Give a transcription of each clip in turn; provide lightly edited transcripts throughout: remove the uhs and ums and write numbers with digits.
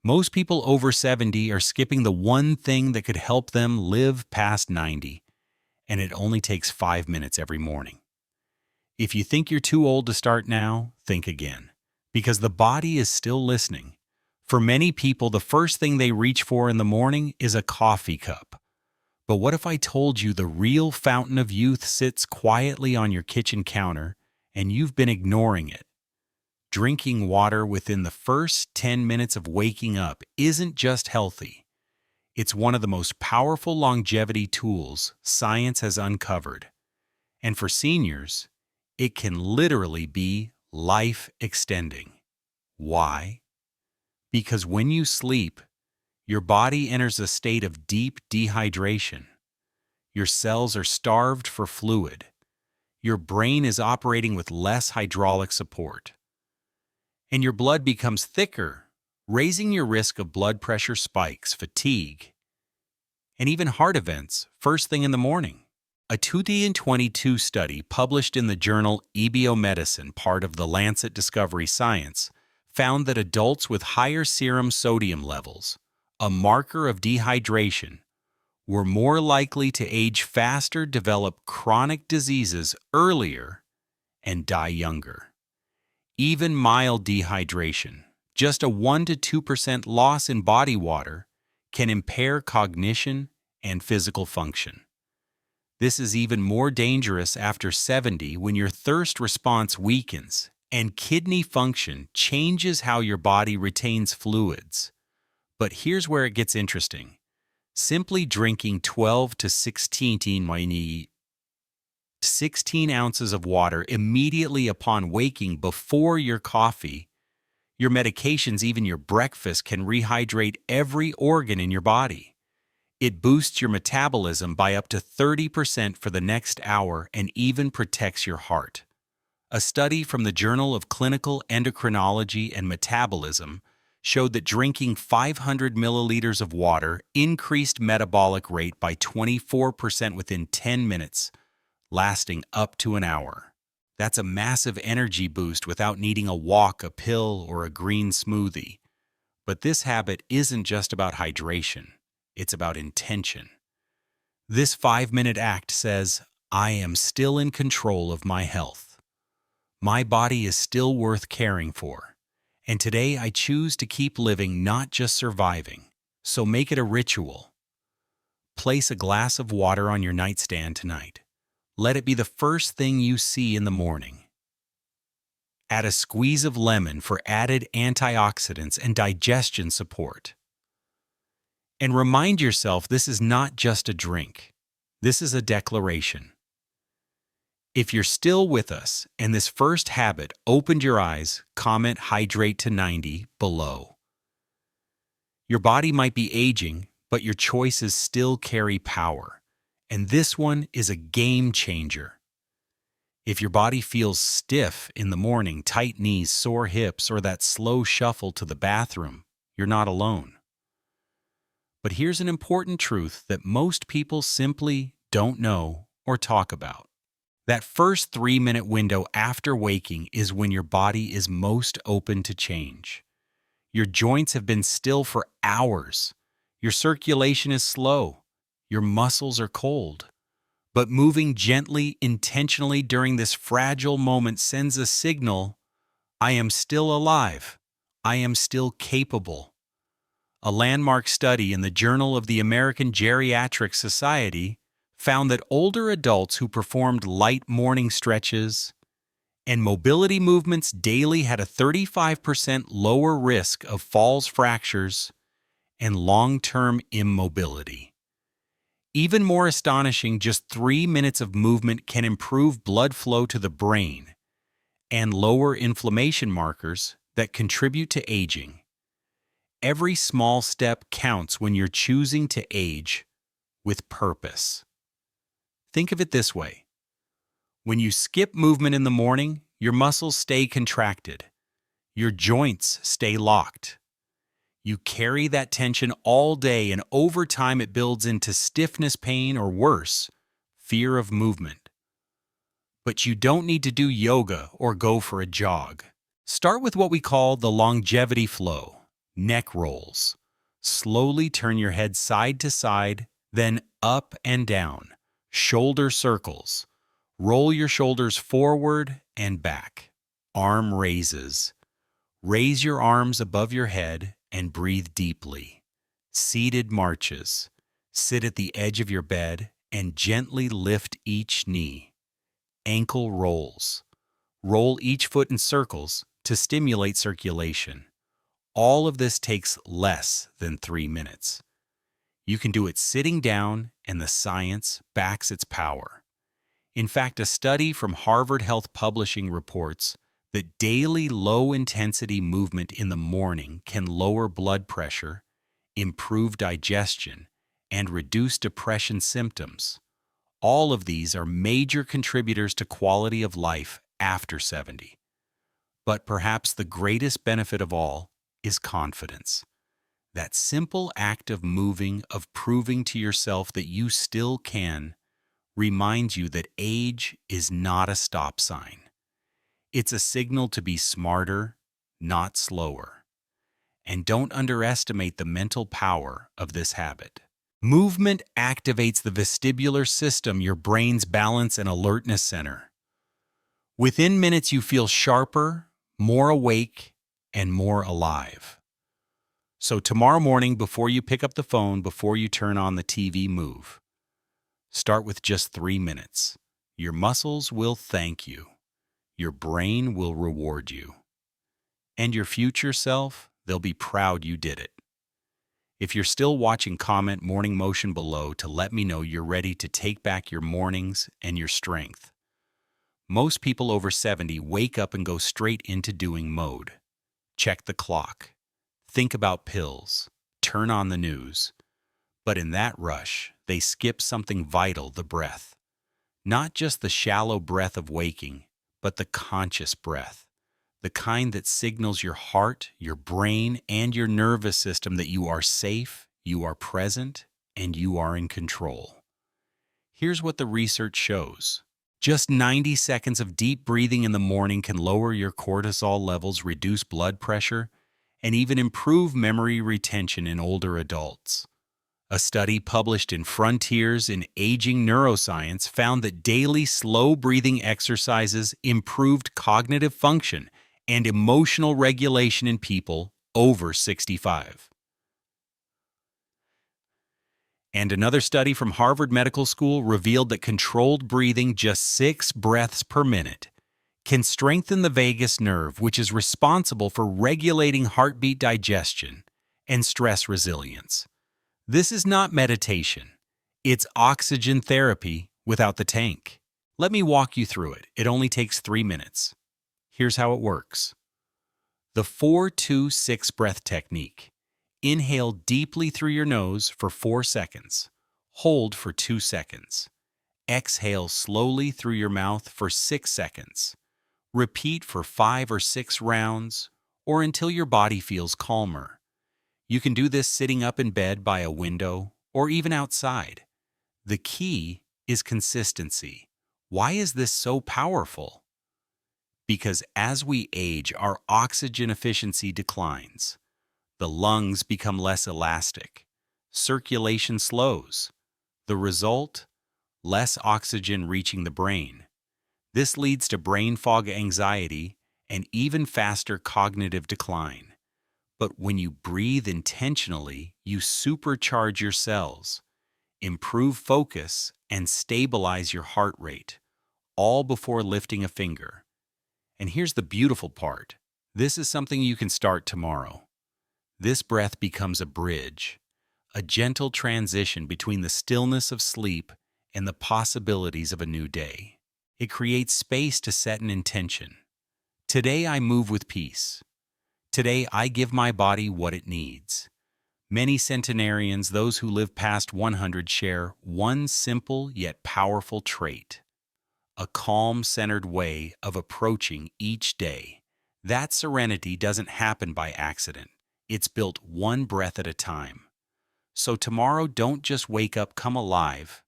Most people over 70 are skipping the one thing that could help them live past 90, and it only takes 5 minutes every morning. If you think you're too old to start now, think again, because the body is still listening. For many people, the first thing they reach for in the morning is a coffee cup. But what if I told you the real fountain of youth sits quietly on your kitchen counter and you've been ignoring it? Drinking water within the first 10 minutes of waking up isn't just healthy. It's one of the most powerful longevity tools science has uncovered. And for seniors, it can literally be life-extending. Why? Because when you sleep, your body enters a state of deep dehydration. Your cells are starved for fluid. Your brain is operating with less hydraulic support. And your blood becomes thicker, raising your risk of blood pressure spikes, fatigue, and even heart events first thing in the morning. A 2022 study published in the journal Ebiomedicine, part of the Lancet Discovery Science, found that adults with higher serum sodium levels, a marker of dehydration, were more likely to age faster, develop chronic diseases earlier, and die younger. Even mild dehydration, just a 1 to 2% loss in body water, can impair cognition and physical function. This is even more dangerous after 70 when your thirst response weakens and kidney function changes how your body retains fluids. But here's where it gets interesting. Simply drinking 12 to 16 ounces of water immediately upon waking before your coffee, your medications, even your breakfast, can rehydrate every organ in your body. It boosts your metabolism by up to 30% for the next hour and even protects your heart. A study from the Journal of Clinical Endocrinology and Metabolism showed that drinking 500 milliliters of water increased metabolic rate by 24% within 10 minutes, lasting up to an hour. That's a massive energy boost without needing a walk, a pill, or a green smoothie. But this habit isn't just about hydration. It's about intention. This 5-minute act says, I am still in control of my health. My body is still worth caring for. And today I choose to keep living, not just surviving. So make it a ritual. Place a glass of water on your nightstand tonight. Let it be the first thing you see in the morning. Add a squeeze of lemon for added antioxidants and digestion support. And remind yourself this is not just a drink. This is a declaration. If you're still with us and this first habit opened your eyes, comment hydrate to 90 below. Your body might be aging, but your choices still carry power. And this one is a game changer. If your body feels stiff in the morning, tight knees, sore hips, or that slow shuffle to the bathroom, you're not alone. But here's an important truth that most people simply don't know or talk about. That first 3-minute window after waking is when your body is most open to change. Your joints have been still for hours. Your circulation is slow. Your muscles are cold. But moving gently, intentionally during this fragile moment sends a signal, I am still alive. I am still capable. A landmark study in the Journal of the American Geriatric Society found that older adults who performed light morning stretches and mobility movements daily had a 35% lower risk of falls, fractures, and long-term immobility. Even more astonishing, just 3 minutes of movement can improve blood flow to the brain and lower inflammation markers that contribute to aging. Every small step counts when you're choosing to age with purpose. Think of it this way. When you skip movement in the morning, your muscles stay contracted. Your joints stay locked. You carry that tension all day, and over time it builds into stiffness, pain, or worse, fear of movement. But you don't need to do yoga or go for a jog. Start with what we call the longevity flow. Neck rolls. Slowly turn your head side to side, then up and down. Shoulder circles. Roll your shoulders forward and back. Arm raises. Raise your arms above your head and breathe deeply. Seated marches. Sit at the edge of your bed and gently lift each knee. Ankle rolls. Roll each foot in circles to stimulate circulation. All of this takes less than 3 minutes. You can do it sitting down, and the science backs its power. In fact, a study from Harvard Health Publishing reports that daily low-intensity movement in the morning can lower blood pressure, improve digestion, and reduce depression symptoms. All of these are major contributors to quality of life after 70. But perhaps the greatest benefit of all is confidence. That simple act of moving, of proving to yourself that you still can, reminds you that age is not a stop sign. It's a signal to be smarter, not slower. And don't underestimate the mental power of this habit. Movement activates the vestibular system, your brain's balance and alertness center. Within minutes, you feel sharper, more awake, and more alive. So tomorrow morning, before you pick up the phone, before you turn on the TV, move. Start with just 3 minutes. Your muscles will thank you. Your brain will reward you. And your future self, they'll be proud you did it. If you're still watching, comment morning motion below to let me know you're ready to take back your mornings and your strength. Most people over 70 wake up and go straight into doing mode. Check the clock. Think about pills. Turn on the news. But in that rush, they skip something vital, the breath. Not just the shallow breath of waking, but the conscious breath. The kind that signals your heart, your brain, and your nervous system that you are safe, you are present, and you are in control. Here's what the research shows. Just 90 seconds of deep breathing in the morning can lower your cortisol levels, reduce blood pressure, and even improve memory retention in older adults. A study published in Frontiers in Aging Neuroscience found that daily slow breathing exercises improved cognitive function and emotional regulation in people over 65. And another study from Harvard Medical School revealed that controlled breathing, just 6 breaths per minute, can strengthen the vagus nerve, which is responsible for regulating heartbeat, digestion, and stress resilience. This is not meditation. It's oxygen therapy without the tank. Let me walk you through it. It only takes 3 minutes. Here's how it works. The 4-2-6 breath technique. Inhale deeply through your nose for 4 seconds. Hold for 2 seconds. Exhale slowly through your mouth for 6 seconds. Repeat for 5 or 6 rounds, or until your body feels calmer. You can do this sitting up in bed by a window or even outside. The key is consistency. Why is this so powerful? Because as we age, our oxygen efficiency declines. The lungs become less elastic. Circulation slows. The result? Less oxygen reaching the brain. This leads to brain fog, anxiety, and even faster cognitive decline. But when you breathe intentionally, you supercharge your cells, improve focus, and stabilize your heart rate, all before lifting a finger. And here's the beautiful part. This is something you can start tomorrow. This breath becomes a bridge, a gentle transition between the stillness of sleep and the possibilities of a new day. It creates space to set an intention. Today I move with peace. Today I give my body what it needs. Many centenarians, those who live past 100, share one simple yet powerful trait: a calm, centered way of approaching each day. That serenity doesn't happen by accident. It's built one breath at a time. So tomorrow, don't just wake up, come alive.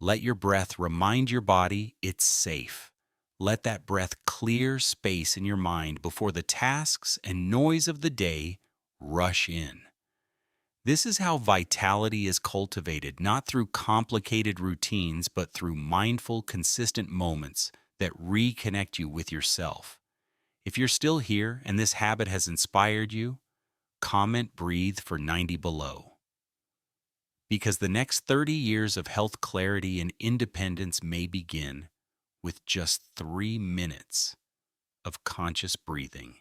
Let your breath remind your body it's safe. Let that breath clear space in your mind before the tasks and noise of the day rush in. This is how vitality is cultivated, not through complicated routines, but through mindful, consistent moments that reconnect you with yourself. If you're still here and this habit has inspired you, comment breathe for 90 below. Because the next 30 years of health clarity and independence may begin with just 3 minutes of conscious breathing.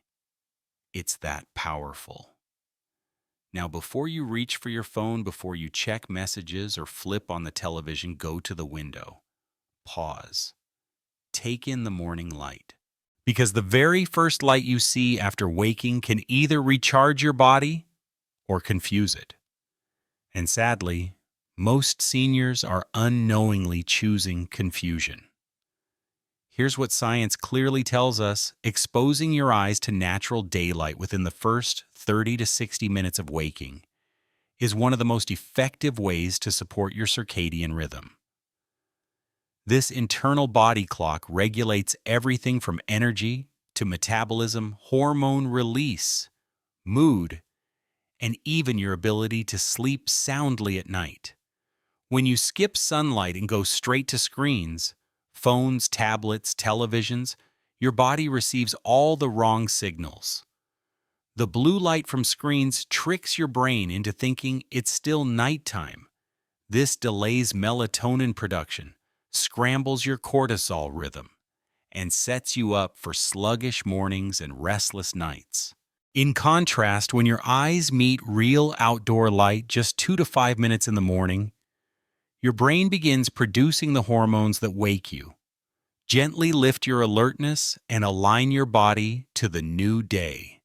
It's that powerful. Now, before you reach for your phone, before you check messages or flip on the television, go to the window. Pause. Take in the morning light. Because the very first light you see after waking can either recharge your body or confuse it. And sadly, most seniors are unknowingly choosing confusion. Here's what science clearly tells us: exposing your eyes to natural daylight within the first 30 to 60 minutes of waking is one of the most effective ways to support your circadian rhythm. This internal body clock regulates everything from energy to metabolism, hormone release, mood, and even your ability to sleep soundly at night. When you skip sunlight and go straight to screens, phones, tablets, televisions, your body receives all the wrong signals. The blue light from screens tricks your brain into thinking it's still nighttime. This delays melatonin production, scrambles your cortisol rhythm, and sets you up for sluggish mornings and restless nights. In contrast, when your eyes meet real outdoor light just 2 to 5 minutes in the morning, your brain begins producing the hormones that wake you. Gently lift your alertness and align your body to the new day.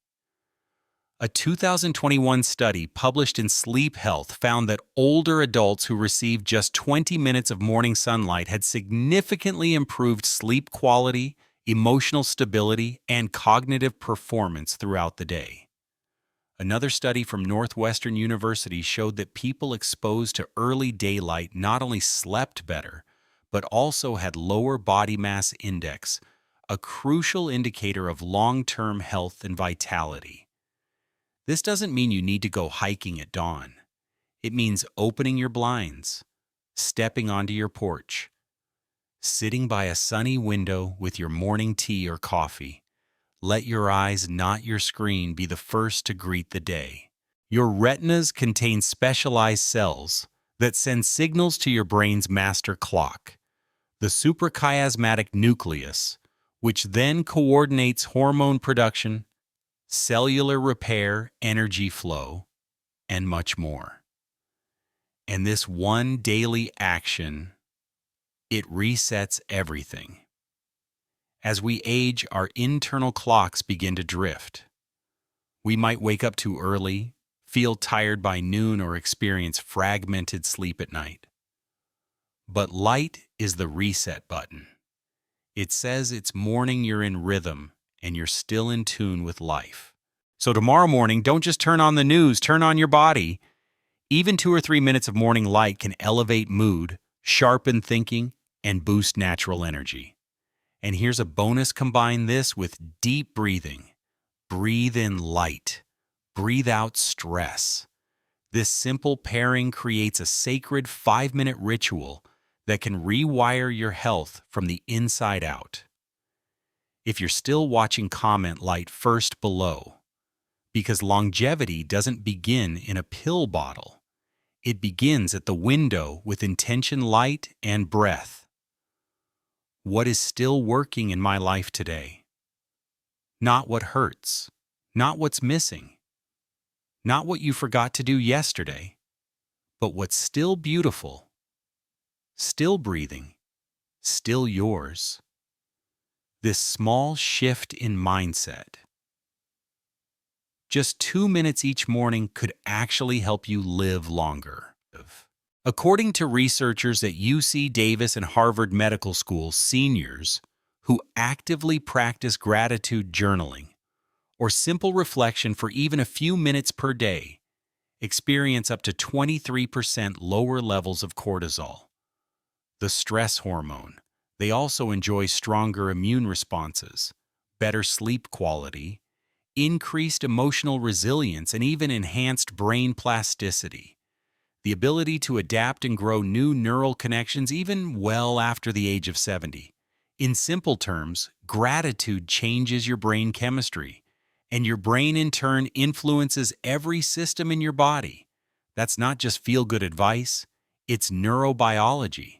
A 2021 study published in Sleep Health found that older adults who received just 20 minutes of morning sunlight had significantly improved sleep quality, emotional stability, and cognitive performance throughout the day. Another study from Northwestern University showed that people exposed to early daylight not only slept better, but also had lower body mass index, a crucial indicator of long-term health and vitality. This doesn't mean you need to go hiking at dawn. It means opening your blinds, stepping onto your porch, sitting by a sunny window with your morning tea or coffee. Let your eyes, not your screen, be the first to greet the day. Your retinas contain specialized cells that send signals to your brain's master clock, the suprachiasmatic nucleus, which then coordinates hormone production, cellular repair, energy flow, and much more. And this one daily action, it resets everything. As we age, our internal clocks begin to drift. We might wake up too early, feel tired by noon, or experience fragmented sleep at night. But light is the reset button. It says it's morning, you're in rhythm, and you're still in tune with life. So tomorrow morning, don't just turn on the news, turn on your body. Even 2 or 3 minutes of morning light can elevate mood, sharpen thinking, and boost natural energy. And here's a bonus: combine this with deep breathing. Breathe in light. Breathe out stress. This simple pairing creates a sacred 5-minute ritual that can rewire your health from the inside out. If you're still watching, comment light first below, because longevity doesn't begin in a pill bottle. It begins at the window with intention, light, and breath. What is still working in my life today? Not what hurts, not what's missing, not what you forgot to do yesterday, but what's still beautiful, still breathing, still yours. This small shift in mindset, just 2 minutes each morning, could actually help you live longer. According to researchers at UC Davis and Harvard Medical School, seniors who actively practice gratitude journaling or simple reflection for even a few minutes per day experience up to 23% lower levels of cortisol, the stress hormone. They also enjoy stronger immune responses, better sleep quality, increased emotional resilience, and even enhanced brain plasticity. The ability to adapt and grow new neural connections even well after the age of 70. In simple terms, gratitude changes your brain chemistry, and your brain in turn influences every system in your body. That's not just feel-good advice, it's neurobiology.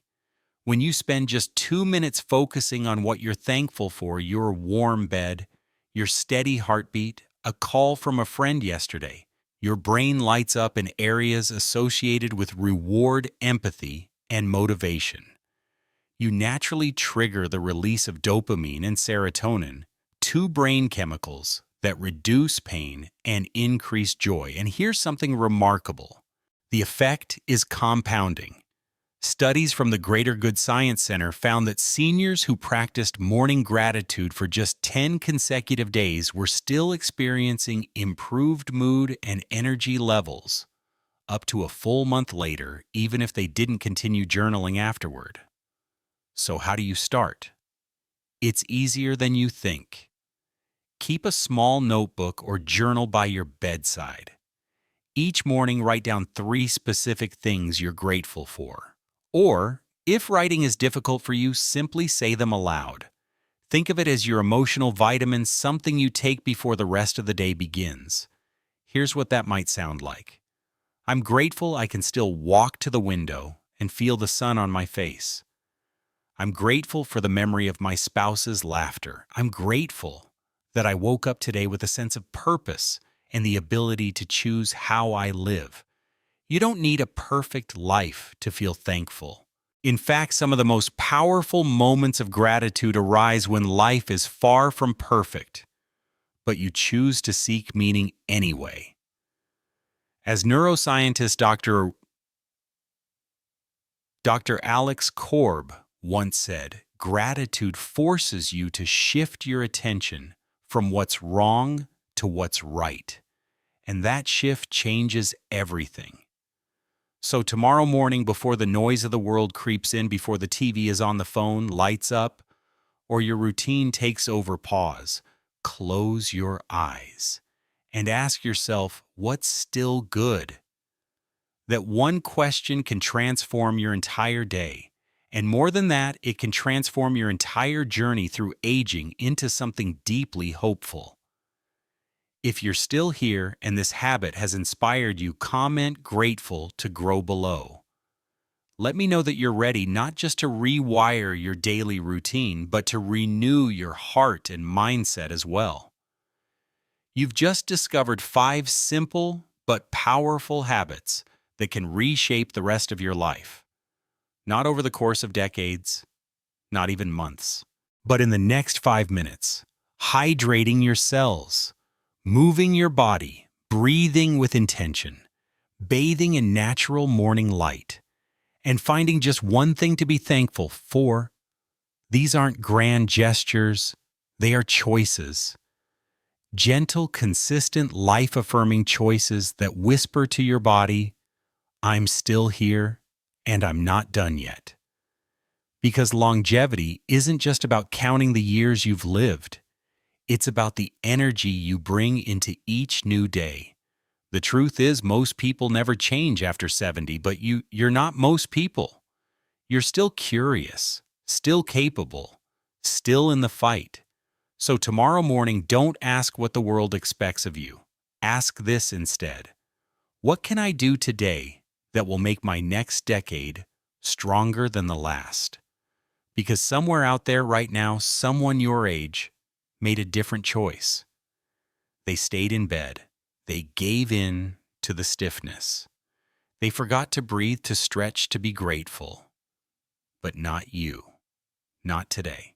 When you spend just 2 minutes focusing on what you're thankful for, your warm bed, your steady heartbeat, a call from a friend yesterday, your brain lights up in areas associated with reward, empathy, and motivation. You naturally trigger the release of dopamine and serotonin, two brain chemicals that reduce pain and increase joy. And here's something remarkable. The effect is compounding. Studies from the Greater Good Science Center found that seniors who practiced morning gratitude for just 10 consecutive days were still experiencing improved mood and energy levels up to a full month later, even if they didn't continue journaling afterward. So how do you start? It's easier than you think. Keep a small notebook or journal by your bedside. Each morning, write down 3 specific things you're grateful for. Or, if writing is difficult for you, simply say them aloud. Think of it as your emotional vitamin, something you take before the rest of the day begins. Here's what that might sound like. I'm grateful I can still walk to the window and feel the sun on my face. I'm grateful for the memory of my spouse's laughter. I'm grateful that I woke up today with a sense of purpose and the ability to choose how I live. You don't need a perfect life to feel thankful. In fact, some of the most powerful moments of gratitude arise when life is far from perfect, but you choose to seek meaning anyway. As neuroscientist Dr. Alex Korb once said, gratitude forces you to shift your attention from what's wrong to what's right. And that shift changes everything. So tomorrow morning, before the noise of the world creeps in, before the TV is on the phone, lights up, or your routine takes over, pause, close your eyes, and ask yourself, what's still good? That one question can transform your entire day. And more than that, it can transform your entire journey through aging into something deeply hopeful. If you're still here and this habit has inspired you, comment grateful to grow below. Let me know that you're ready not just to rewire your daily routine, but to renew your heart and mindset as well. You've just discovered 5 simple but powerful habits that can reshape the rest of your life. Not over the course of decades, not even months, but in the next 5 minutes. Hydrating your cells, moving your body, breathing with intention, bathing in natural morning light, and finding just one thing to be thankful for. These aren't grand gestures, they are choices. Gentle, consistent, life-affirming choices that whisper to your body, I'm still here and I'm not done yet. Because longevity isn't just about counting the years you've lived. It's about the energy you bring into each new day. The truth is, most people never change after 70, but you're not most people. You're still curious, still capable, still in the fight. So tomorrow morning, don't ask what the world expects of you. Ask this instead. What can I do today that will make my next decade stronger than the last? Because somewhere out there right now, someone your age made a different choice. They stayed in bed. They gave in to the stiffness. They forgot to breathe, to stretch, to be grateful. But not you. Not today.